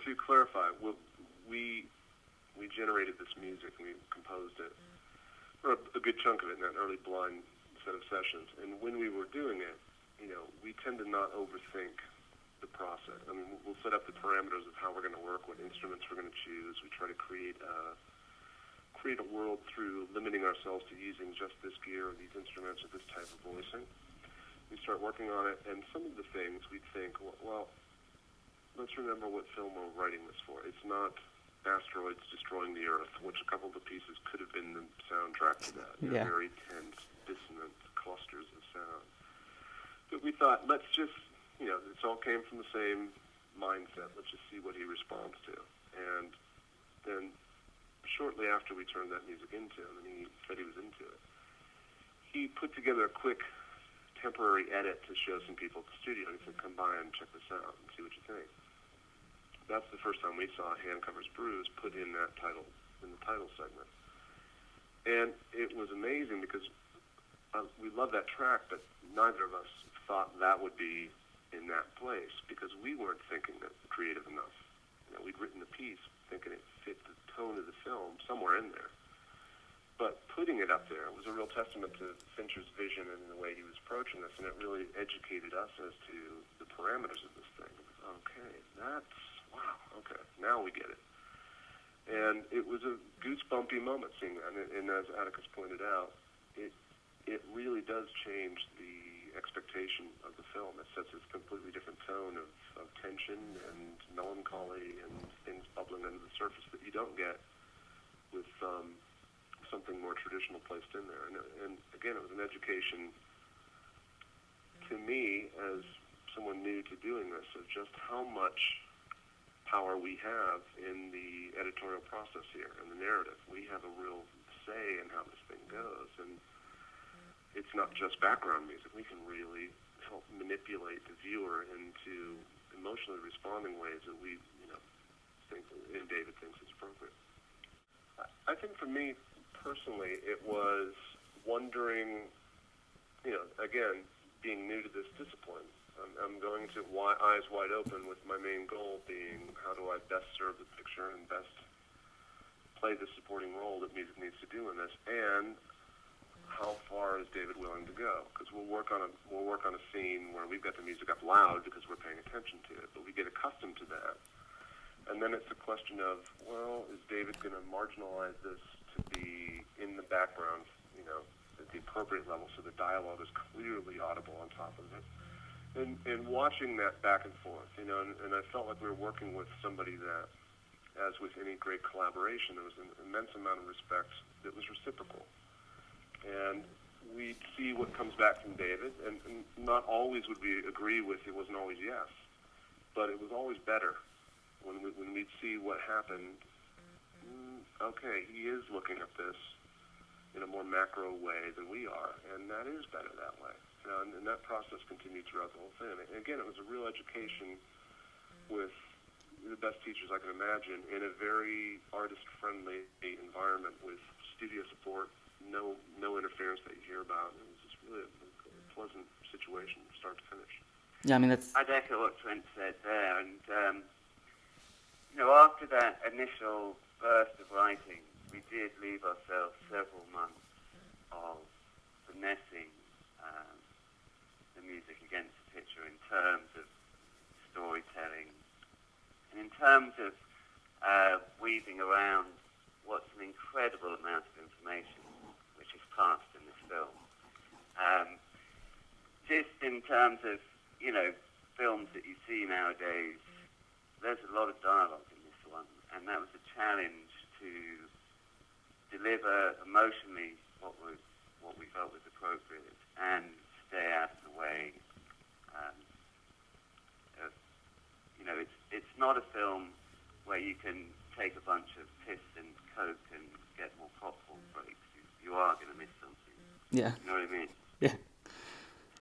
to clarify, we generated this music, and we composed it, or a good chunk of it in that early blind set of sessions. And when we were doing it, we tend to not overthink the process. I mean, we'll set up the parameters of how we're going to work, what instruments we're going to choose. We try to create a world through limiting ourselves to using just this gear or these instruments or this type of voicing. We start working on it, and some of the things we'd think, well, let's remember what film we're writing this for. It's not asteroids destroying the Earth, which a couple of the pieces could have been the soundtrack to that. Yeah. Very tense, dissonant clusters of sound. But we thought, let's just, this all came from the same mindset. Let's just see what he responds to. And then shortly after we turned that music into him, and he said he was into it, he put together a quick temporary edit to show some people at the studio. He said, come by and check this out and see what you think. That's the first time we saw Hand Covers Bruise put in that title, in the title segment. And it was amazing because we love that track, but neither of us thought that would be in that place because we weren't thinking that creative enough. We'd written the piece thinking it fit the tone of the film somewhere in there. But putting it up there was a real testament to Fincher's vision and the way he was approaching this, and it really educated us as to the parameters of this thing. Okay, wow, okay, now we get it. And it was a goosebumpy moment seeing that, and as Atticus pointed out, it really does change the expectation of the film. It sets a completely different tone of tension and melancholy and things bubbling under the surface that you don't get with something more traditional placed in there. And again, it was an education to me as someone new to doing this of just how much power we have in the editorial process here and the narrative. We have a real say in how this thing goes, and it's not just background music. We can really help manipulate the viewer into emotionally responding ways that we, think, and David thinks is appropriate. I think for me personally, it was wondering, again, being new to this discipline. I'm going to eyes wide open with my main goal being how do I best serve the picture and best play the supporting role that music needs to do in this, and how far is David willing to go? Because we'll work on a scene where we've got the music up loud because we're paying attention to it, but we get accustomed to that, and then it's a question of, well, is David going to marginalize this to be in the background, at the appropriate level, so the dialogue is clearly audible on top of it. And watching that back and forth, and I felt like we were working with somebody that, as with any great collaboration, there was an immense amount of respect that was reciprocal. And we'd see what comes back from David, and not always would we agree with, it wasn't always yes, but it was always better when we'd see what happened. Okay, he is looking at this in a more macro way than we are, and that is better that way. And that process continued throughout the whole thing. And again, it was a real education with the best teachers I can imagine in a very artist-friendly environment with studio support, no interference that you hear about. It was just really a pleasant situation, start to finish. Yeah, I mean, that's... I'd echo what Trent said there, and after that initial burst of writing, we did leave ourselves several months of finessing the music against the picture in terms of storytelling and in terms of weaving around what's an incredible amount of information which is passed in this film. Just in terms of, films that you see nowadays, there's a lot of dialogue in this one, and that was a challenge to deliver emotionally what we felt was appropriate and stay out of the way of, it's not a film where you can take a bunch of piss and coke and get more popcorn breaks. You are going to miss something. Yeah. You know what I mean? Yeah.